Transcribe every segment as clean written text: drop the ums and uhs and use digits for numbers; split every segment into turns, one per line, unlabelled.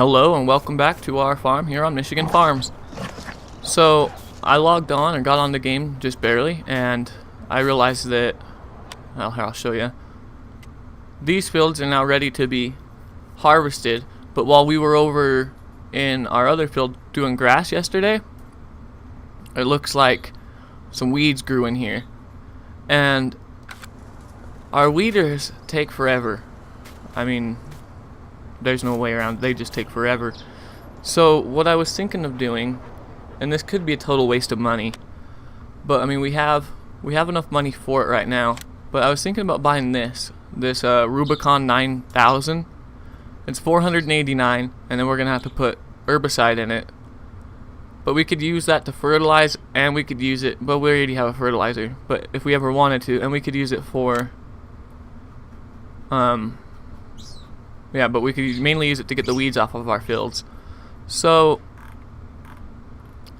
Hello and welcome back to our farm here on Michigan Farms. So I logged on and got on the game just barely, and I realized that, well, here I'll show you. These fields are now ready to be harvested, but while we were over in our other field doing grass yesterday, it looks like some weeds grew in here. And our weeders take forever. I mean, there's no way around. They just take forever. So what I was thinking of doing, and this could be a total waste of money, but I mean we have enough money for it right now. But I was thinking about buying this Rubicon 9000. It's $489, and then we're gonna have to put herbicide in it. But we could use that to fertilize, and we could use it. But we already have a fertilizer. But if we ever wanted to, and we could use it for yeah, but we could mainly use it to get the weeds off of our fields. So,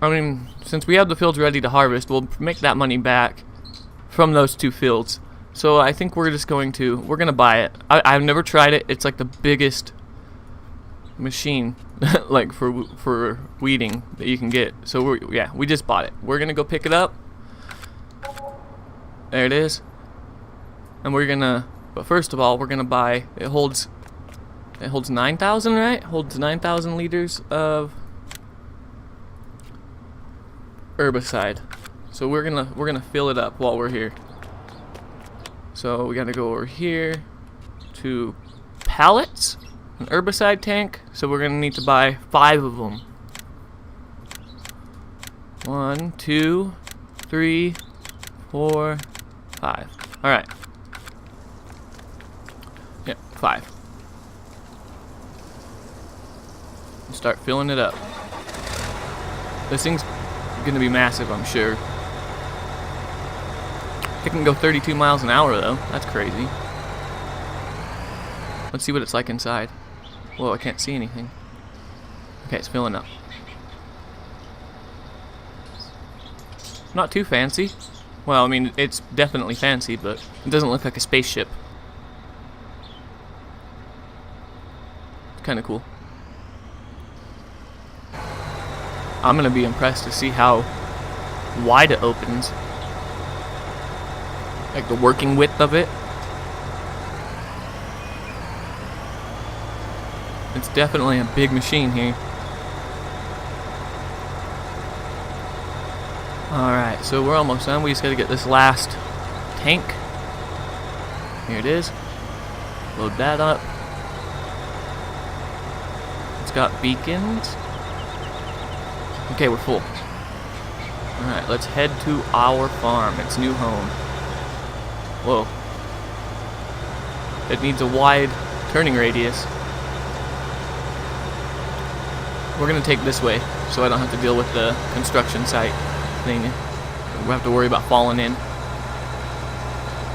I mean, since we have the fields ready to harvest, we'll make that money back from those two fields. So I think we're gonna buy it. I've never tried it. It's like the biggest machine like for weeding that you can get. So we just bought it. We're gonna go pick it up. There it is. And but first of all, we're gonna buy, it holds 9,000, right? Holds 9,000 liters of herbicide. So we're gonna fill it up while we're here. So we gotta go over here to pallets, an herbicide tank. So we're gonna need to buy 5 of them. 1, 2, 3, 4, 5. All right. Yeah, 5. Start filling it up. This thing's gonna be massive, I'm sure. It can go 32 miles an hour though. That's crazy. Let's see what it's like inside. Whoa, I can't see anything. Okay, it's filling up. Not too fancy. Well, I mean, it's definitely fancy, but it doesn't look like a spaceship. It's kind of cool. I'm gonna be impressed to see how wide it opens. Like the working width of it. It's definitely a big machine here. Alright, so we're almost done. We just gotta get this last tank. Here it is. Load that up. It's got beacons. Okay, we're full. Alright, let's head to our farm, its new home. Whoa. It needs a wide turning radius. We're gonna take this way, so I don't have to deal with the construction site thing. We'll have to worry about falling in.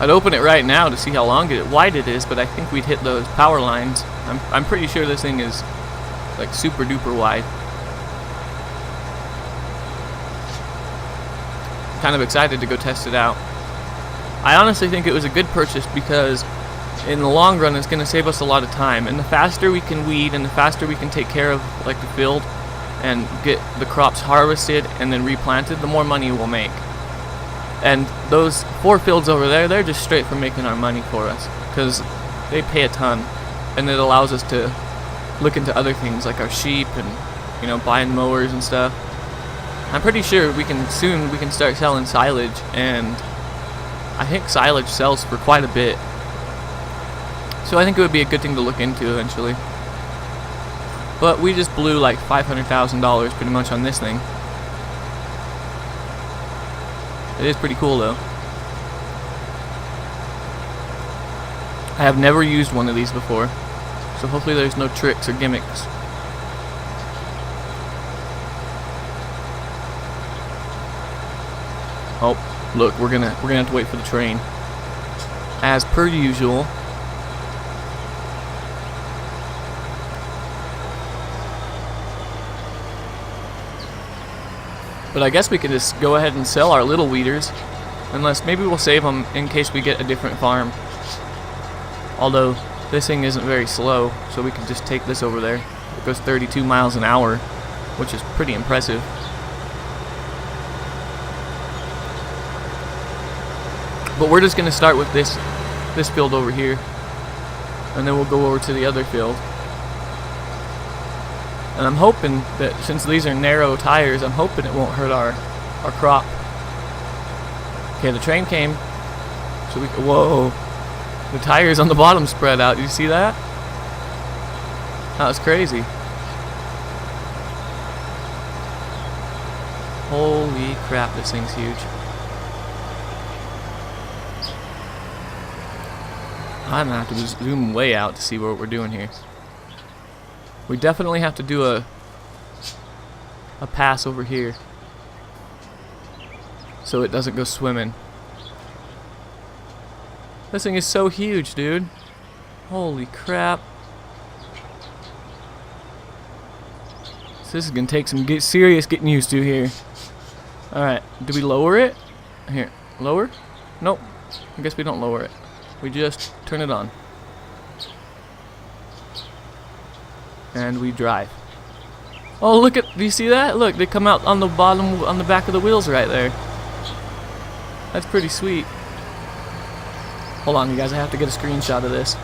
I'd open it right now to see how wide it is, but I think we'd hit those power lines. I'm pretty sure this thing is like super duper wide. Kind of excited to go test it out. I honestly think it was a good purchase because in the long run it's going to save us a lot of time, and the faster we can weed and the faster we can take care of like the field and get the crops harvested and then replanted, the more money we'll make. And those 4 fields over there, they're just straight for making our money for us because they pay a ton, and it allows us to look into other things like our sheep and, you know, buying mowers and stuff. I'm pretty sure we can start selling silage, and I think silage sells for quite a bit. So I think it would be a good thing to look into eventually. But we just blew like $500,000 pretty much on this thing. It is pretty cool though. I have never used one of these before, so hopefully there's no tricks or gimmicks. Oh, look, we're gonna have to wait for the train. As per usual. But I guess we could just go ahead and sell our little weeders. Unless maybe we'll save them in case we get a different farm. Although this thing isn't very slow, so we could just take this over there. goes 32 miles an hour, which is pretty impressive. But we're just going to start with this field over here, and then we'll go over to the other field. And I'm hoping that since these are narrow tires, I'm hoping it won't hurt our crop. Okay, the train came. So whoa, the tires on the bottom spread out. Did you see that? That was crazy. Holy crap, this thing's huge. I'm gonna have to zoom way out to see what we're doing here. We definitely have to do a pass over here so it doesn't go swimming. This thing is so huge, dude. Holy crap. So this is gonna take some serious getting used to here. Alright, do we lower it? Here, lower? Nope, I guess we don't lower it. We just turn it on. And we drive. Oh, look at, do you see that? Look, they come out on the bottom, on the back of the wheels right there. That's pretty sweet. Hold on, you guys, I have to get a screenshot of this.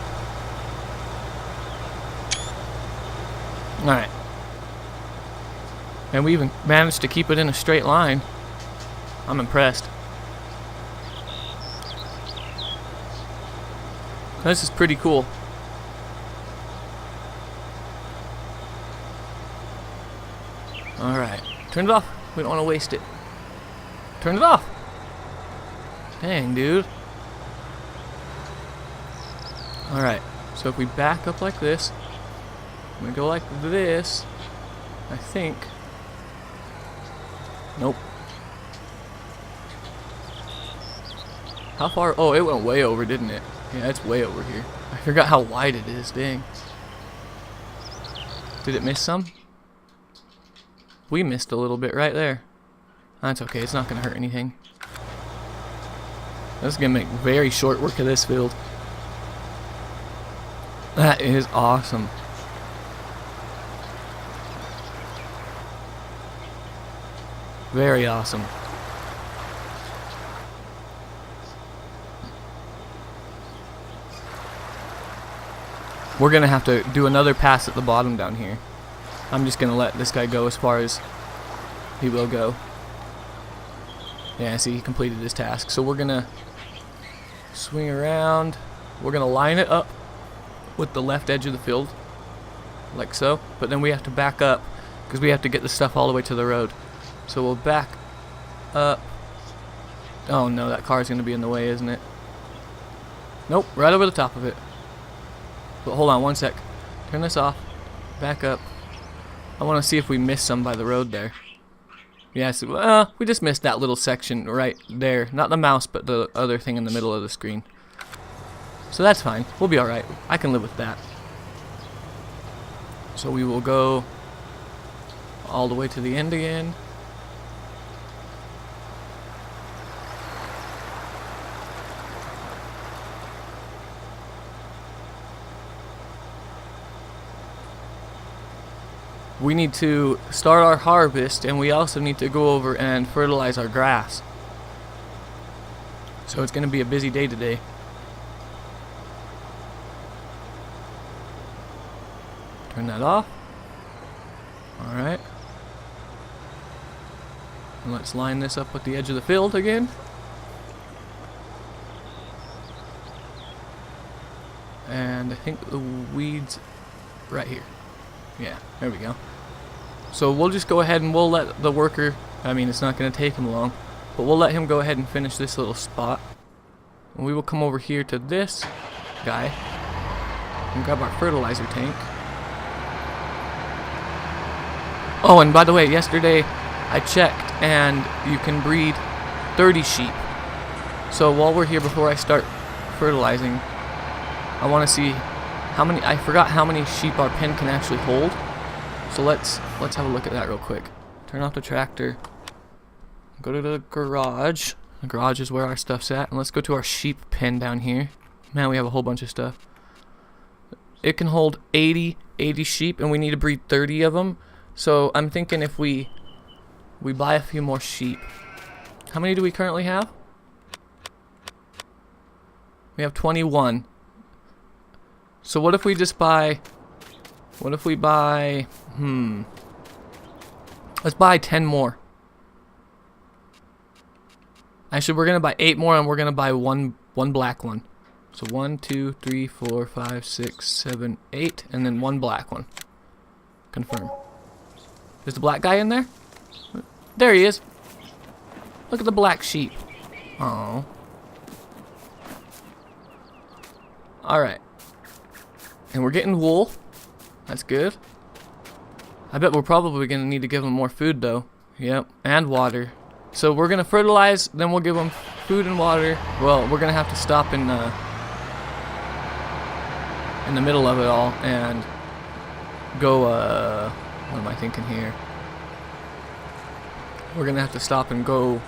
Alright. And we even managed to keep it in a straight line. I'm impressed. This is pretty cool. Alright, turn it off. We don't want to waste it. Turn it off. Dang, dude. Alright, so if we back up like this, we go like this, I think. Nope. How far? Oh, it went way over, didn't it? Yeah, it's way over here. I forgot how wide it is, dang. Did it miss some? We missed a little bit right there. That's okay, it's not going to hurt anything. This is going to make very short work of this field. That is awesome. Very awesome. We're going to have to do another pass at the bottom down here. I'm just going to let this guy go as far as he will go. Yeah, see, he completed his task. So we're going to swing around. We're going to line it up with the left edge of the field, like so. But then we have to back up because we have to get the stuff all the way to the road. So we'll back up. Oh no, that car's going to be in the way, isn't it? Nope, right over the top of it. But hold on one sec. Turn this off. Back up. I want to see if we missed some by the road there. Yes, we just missed that little section right there. Not the mouse, but the other thing in the middle of the screen. So that's fine. We'll be alright. I can live with that. So we will go all the way to the end again. We need to start our harvest, and we also need to go over and fertilize our grass. So it's going to be a busy day today. Turn that off. Alright. And let's line this up with the edge of the field again. And I think the weeds right here. Yeah, there we go. So we'll just go ahead and we'll let the worker, I mean, it's not going to take him long, but we'll let him go ahead and finish this little spot. And we will come over here to this guy and grab our fertilizer tank. Oh, and by the way, yesterday I checked and you can breed 30 sheep. So while we're here, before I start fertilizing, I want to see how many, I forgot how many sheep our pen can actually hold. So let's have a look at that real quick. Turn off the tractor. Go to the garage. The garage is where our stuff's at. And let's go to our sheep pen down here. Man, we have a whole bunch of stuff. It can hold 88 80 sheep, and we need to breed 30 of them. So I'm thinking if we buy a few more sheep. How many do we currently have? We have 21. So what if we just buy... What if we buy... Let's buy 10 more. Actually, we're going to buy 8 more, and we're going to buy one black one. So 1, 2, 3, 4, 5, 6, 7, 8, and then one black one. Confirm. Is the black guy in there? There he is. Look at the black sheep. Oh. Alright. And we're getting wool. That's good. I bet we're probably going to need to give them more food, though. Yep. And water. So we're going to fertilize, then we'll give them food and water. Well, we're going to have to stop in the middle of it all and go, what am I thinking here? We're going to have to stop and go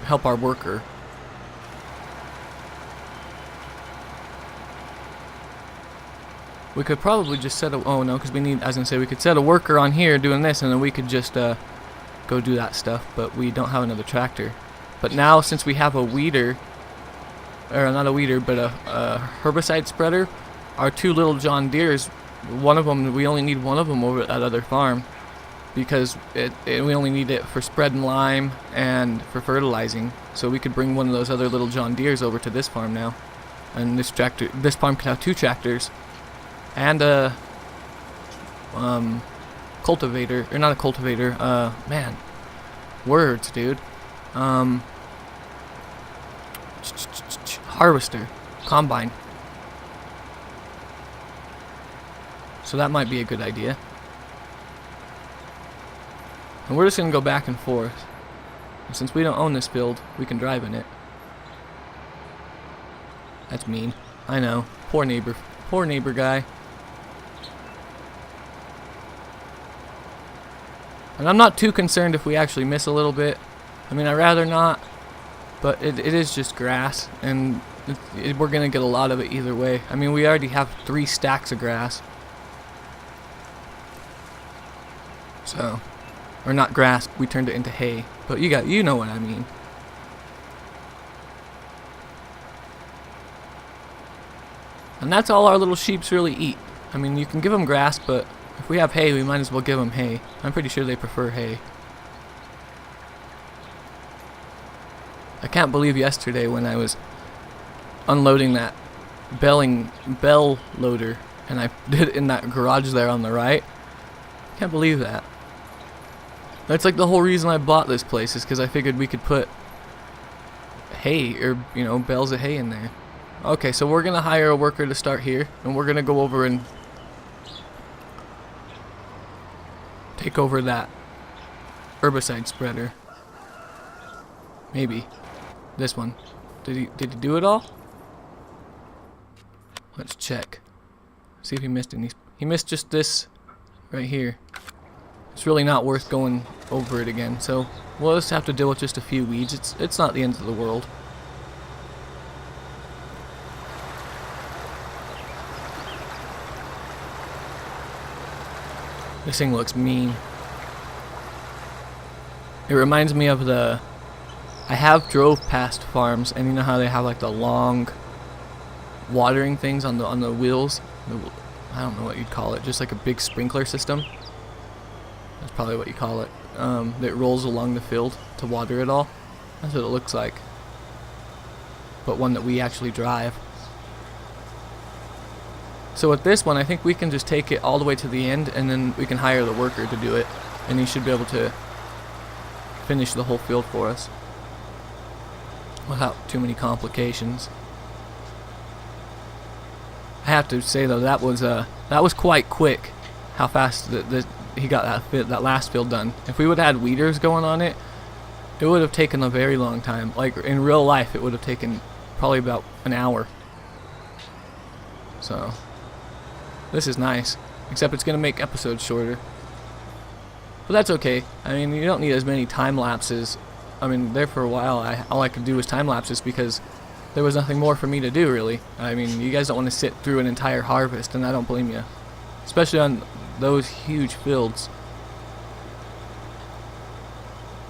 help our worker. We could probably just set a, oh no, because we need, I was going to say, we could set a worker on here doing this, and then we could just go do that stuff, but we don't have another tractor. But now, since we have a weeder, or not a weeder, but a herbicide spreader, our 2 little John Deeres, one of them, we only need one of them over at that other farm, because we only need it for spreading lime and for fertilizing. So we could bring one of those other little John Deeres over to this farm now, and this farm could have 2 tractors. And a cultivator, or not a cultivator, man, words, dude. Harvester, combine. So that might be a good idea. And we're just gonna go back and forth. And since we don't own this field, we can drive in it. That's mean. I know. Poor neighbor guy. And I'm not too concerned if we actually miss a little bit. I mean, I'd rather not, but it is just grass, and we're going to get a lot of it either way. I mean, we already have 3 stacks of grass. So, or not grass, we turned it into hay, but you know what I mean. And that's all our little sheeps really eat. I mean, you can give them grass, but if we have hay, we might as well give them hay. I'm pretty sure they prefer hay. I can't believe yesterday when I was unloading that bell loader, and I did it in that garage there on the right. Can't believe that. That's like the whole reason I bought this place, is because I figured we could put hay, or, you know, bales of hay in there. Okay, so we're going to hire a worker to start here, and we're going to go over and take over that herbicide spreader. Maybe. This one. Did he do it all? Let's check. See if he missed any. He missed just this right here. It's really not worth going over it again, so we'll just have to deal with just a few weeds. It's not the end of the world. This thing looks mean. It reminds me of I have drove past farms, and you know how they have like the long watering things on the wheels? I don't know what you'd call it, just like a big sprinkler system. That's probably what you call it. That rolls along the field to water it all. That's what it looks like. But one that we actually drive. So with this one, I think we can just take it all the way to the end, and then we can hire the worker to do it, and he should be able to finish the whole field for us without too many complications. I have to say though, that was quite quick how fast he got that last field done. If we would have had weeders going on it, it would have taken a very long time. Like in real life, it would have taken probably about an hour. So this is nice, except it's going to make episodes shorter. But that's okay. I mean, you don't need as many time lapses. I mean, there for a while, all I could do was time lapses because there was nothing more for me to do, really. I mean, you guys don't want to sit through an entire harvest, and I don't blame you. Especially on those huge fields.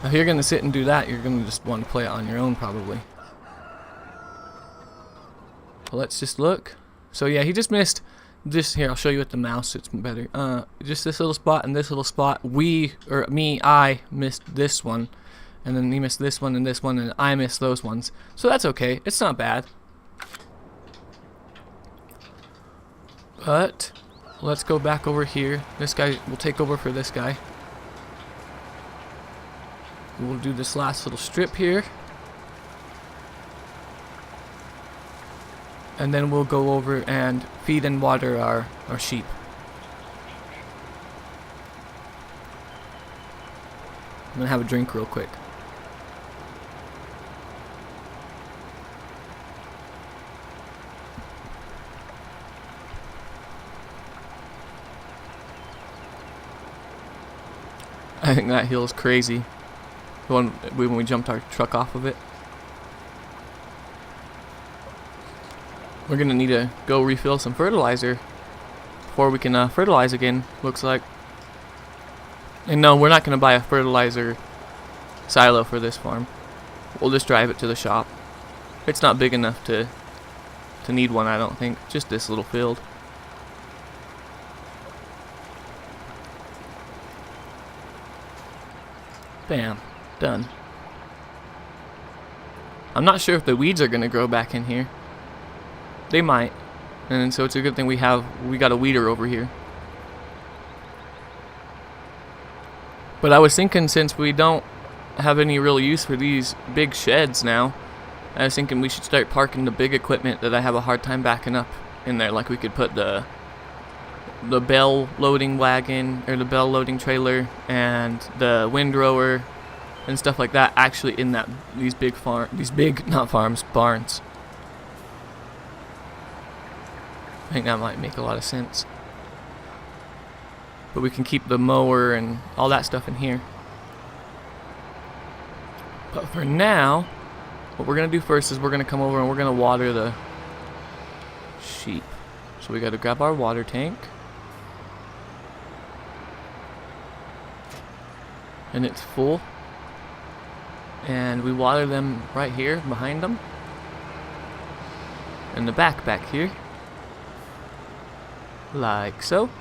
If you're going to sit and do that, you're going to just want to play it on your own, probably. Well, let's just look. So yeah, he just missed this. Here, I'll show you with the mouse, it's better. Just this little spot and this little spot. I missed this one. And then he missed this one, and I missed those ones. So that's okay. It's not bad. But let's go back over here. This guy will take over for this guy. We'll do this last little strip here. And then we'll go over and feed and water our sheep. I'm gonna have a drink real quick. I think that hill is crazy. The one when we jumped our truck off of it. We're gonna need to go refill some fertilizer before we can fertilize again, looks like. And no, we're not gonna buy a fertilizer silo for this farm. We'll just drive it to the shop. It's not big enough to need one, I don't think. Just this little field. Bam. Done. I'm not sure if the weeds are going to grow back in here. They might. And so it's a good thing we got a weeder over here. But I was thinking, since we don't have any real use for these big sheds now, I was thinking we should start parking the big equipment that I have a hard time backing up in there. Like we could put the bell loading wagon, or the bell loading trailer, and the windrower and stuff like that actually in these big barns. I think that might make a lot of sense. But we can keep the mower and all that stuff in here. But for now, what we're gonna do first is we're gonna come over and we're gonna water the sheep. So we gotta grab our water tank. And it's full. And we water them right here behind them. In the back here. Like so.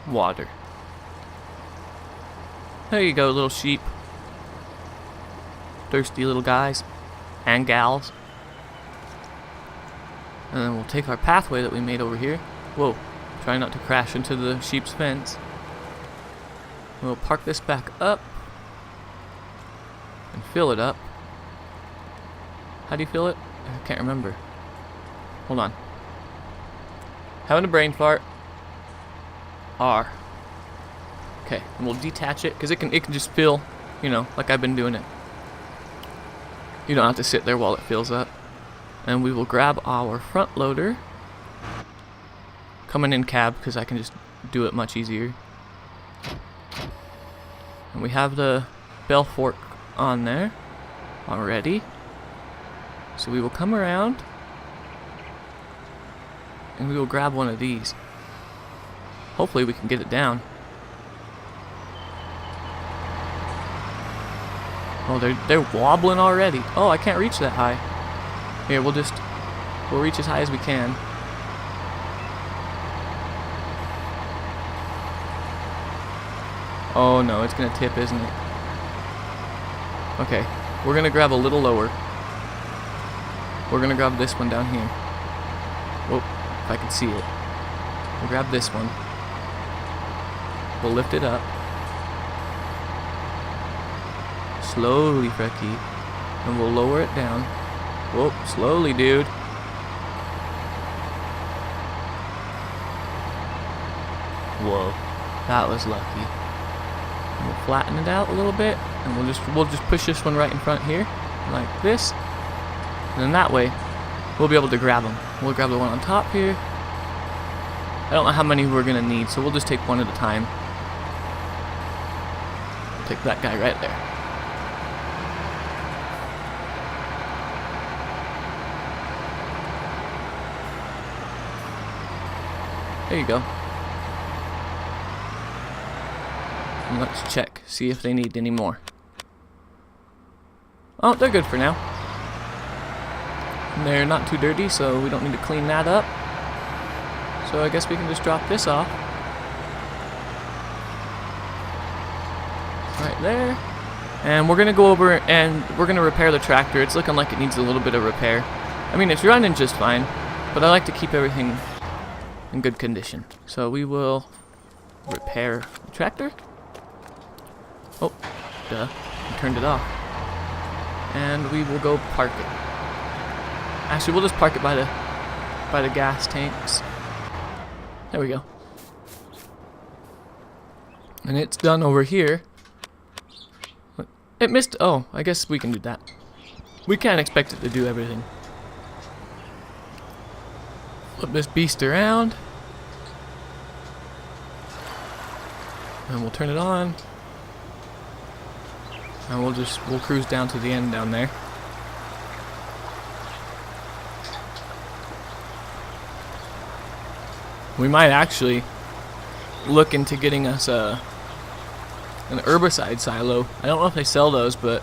Water. There you go, little sheep. Thirsty little guys and gals. And then we'll take our pathway that we made over here. Whoa, try not to crash into the sheep's fence. We'll park this back up and fill it up. How do you fill it? I can't remember. Hold on. Having a brain fart. R. Okay, and we'll detach it because it can just fill, you know, like I've been doing it. You don't have to sit there while it fills up. And we will grab our front loader. Coming in cab because I can just do it much easier. And we have the bell fork on there already. So we will come around and we will grab one of these. Hopefully we can get it down. Oh, they're wobbling already. Oh, I can't reach that high. Here, we'll reach as high as we can. Oh no, it's gonna tip, isn't it? Okay, we're gonna grab a little lower. We're gonna grab this one down here. Whoop, if I can see it. We'll grab this one. We'll lift it up. Slowly, Frecky. And we'll lower it down. Whoop, slowly, dude. Whoa, that was lucky. And we'll flatten it out a little bit, and we'll just push this one right in front here, like this. And then that way, we'll be able to grab them. We'll grab the one on top here. I don't know how many we're gonna need, so we'll just take one at a time. Take that guy right there. There you go. And let's check, see if they need any more. Oh, they're good for now. And they're not too dirty, so we don't need to clean that up. So I guess we can just drop this off. Right there. And we're going to go over and we're going to repair the tractor. It's looking like it needs a little bit of repair. I mean, it's running just fine, but I like to keep everything in good condition. So we will repair the tractor. Oh, duh. I turned it off. And we will go park it. Actually, we'll just park it by the gas tanks. There we go. And it's done over here. It missed. Oh, I guess we can do that. We can't expect it to do everything. Flip this beast around. And we'll turn it on. And we'll cruise down to the end down there. We might actually look into getting us an herbicide silo. I don't know if they sell those, but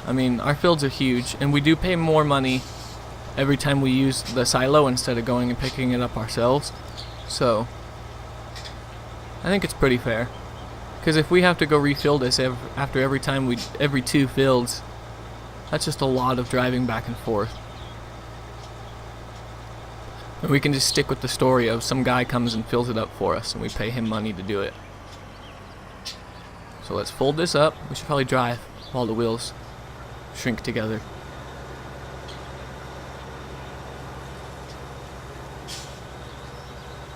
I mean, our fields are huge, and we do pay more money every time we use the silo instead of going and picking it up ourselves. So I think it's pretty fair. Because if we have to go refill this after every time every 2 fields, that's just a lot of driving back and forth. And we can just stick with the story of some guy comes and fills it up for us, and we pay him money to do it. So let's fold this up. We should probably drive while the wheels shrink together.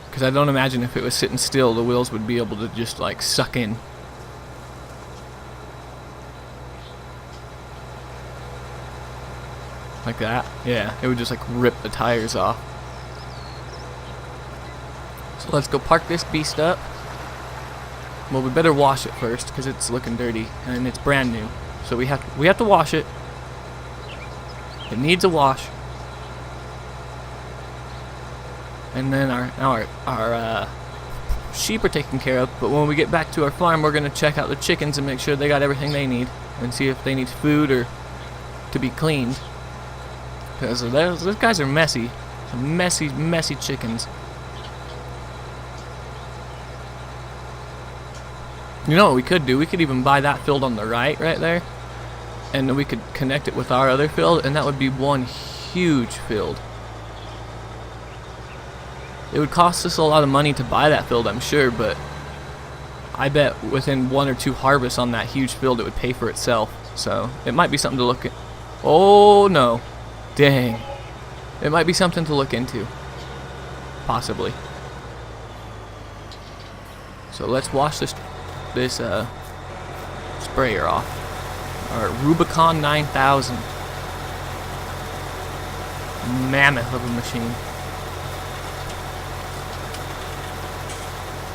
Because I don't imagine if it was sitting still, the wheels would be able to just like suck in. Like that? Yeah, it would just like rip the tires off. So let's go park this beast up. Well, we better wash it first because it's looking dirty and it's brand new. So we have to wash it. It needs a wash. And then our sheep are taken care of. But when we get back to our farm, we're gonna check out the chickens and make sure they got everything they need, and see if they need food or to be cleaned. Because those guys are messy. Some messy chickens. You know what we could do? We could even buy that field on the right there, and then we could connect it with our other field, and that would be one huge field. It would cost us a lot of money to buy that field, I'm sure, but I bet within 1 or 2 harvests on that huge field it would pay for itself. So it might be something to look at. Oh no, dang, it might be something to look into, possibly. So let's wash this sprayer off. Our Rubicon 9000, mammoth of a machine.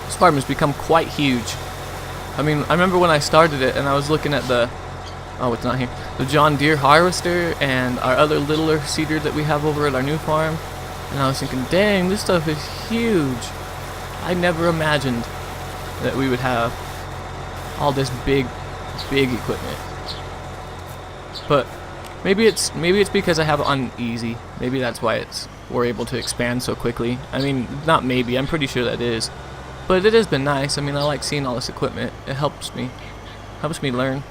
This farm has become quite huge. I mean, I remember when I started it and I was looking at the John Deere harvester and our other littler seeder that we have over at our new farm, and I was thinking, dang, this stuff is huge. I never imagined that we would have all this big equipment. But maybe it's because I have it on easy. Maybe that's why we're able to expand so quickly. I mean, not maybe, I'm pretty sure that is. But it has been nice. I mean, I like seeing all this equipment. It helps me learn.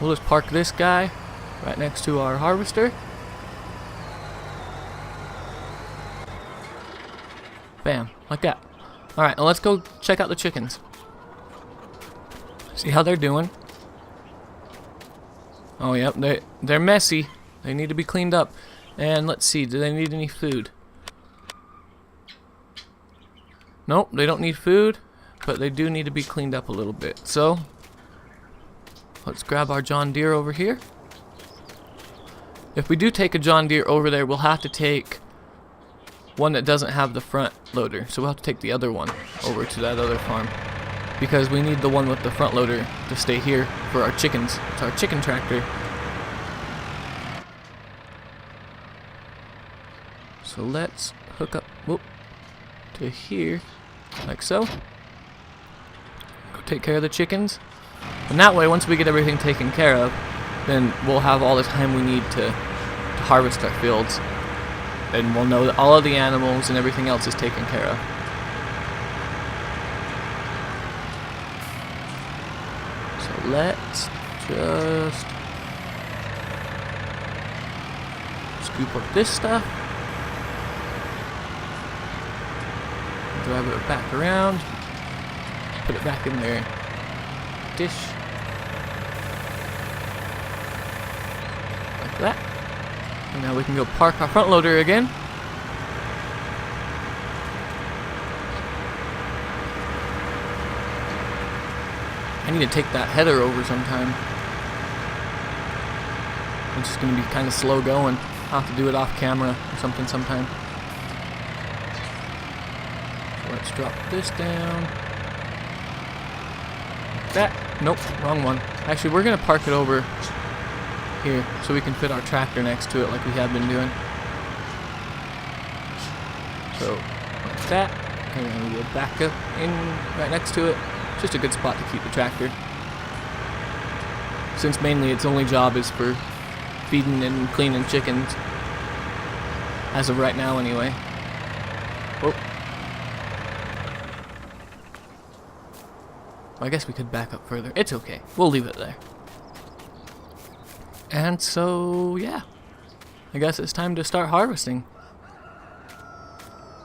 We'll just park this guy right next to our harvester. Bam, like that. Alright, now let's go check out the chickens. See how they're doing. Oh, yep, they're messy. They need to be cleaned up. And let's see, do they need any food? Nope, they don't need food, but they do need to be cleaned up a little bit. So, let's grab our John Deere over here. If we do take a John Deere over there, we'll have to take one that doesn't have the front loader. So we'll have to take the other one over to that other farm, because we need the one with the front loader to stay here for our chickens. It's our chicken tractor. So let's hook up to here, like so. Go take care of the chickens. And that way, once we get everything taken care of, then we'll have all the time we need to harvest our fields. And we'll know that all of the animals and everything else is taken care of. So let's just scoop up this stuff. Drive it back around. Put it back in their dish. Like that. And now we can go park our front loader again. I need to take that header over sometime. It's just going to be kind of slow going. I'll have to do it off camera or something sometime. So let's drop this down. Like that. Nope, wrong one. Actually, we're going to park it over here so we can fit our tractor next to it like we have been doing. So, like that. And then we'll back up in right next to it. Just a good spot to keep the tractor, since mainly its only job is for feeding and cleaning chickens, as of right now anyway. Oh, I guess we could back up further. It's okay, we'll leave it there. And so yeah, I guess it's time to start harvesting.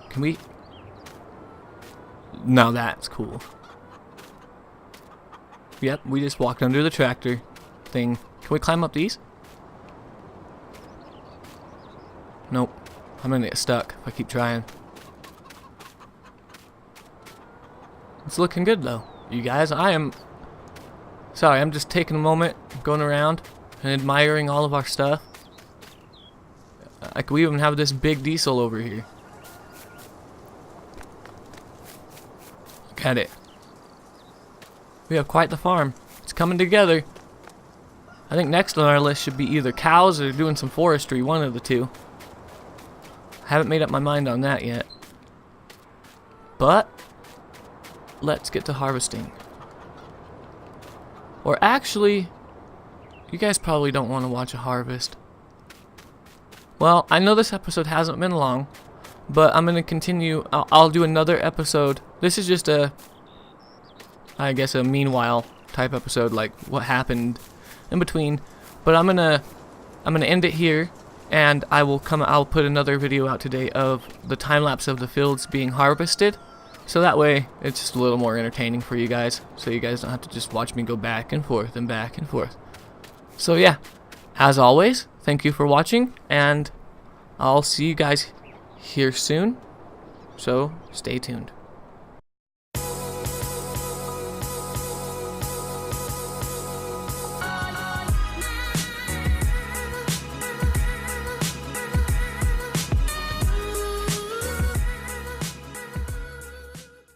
Can we? Now that's cool. Yep, we just walked under the tractor thing. Can we climb up these? Nope. I'm gonna get stuck if I keep trying. It's looking good though. You guys, I'm just taking a moment, going around and admiring all of our stuff. Like, we even have this big diesel over here. Look at it. We have quite the farm. It's coming together. I think next on our list should be either cows or doing some forestry, one of the two. I haven't made up my mind on that yet. But let's get to harvesting. Or actually, you guys probably don't want to watch a harvest. Well, I know this episode hasn't been long, but I'm going to continue. I'll do another episode. This is just I guess a meanwhile type episode, like what happened in between. But I'm gonna end it here, and I'll put another video out today of the time lapse of the fields being harvested. So that way it's just a little more entertaining for you guys, so you guys don't have to just watch me go back and forth and back and forth. So yeah, as always, thank you for watching, and I'll see you guys here soon. So stay tuned.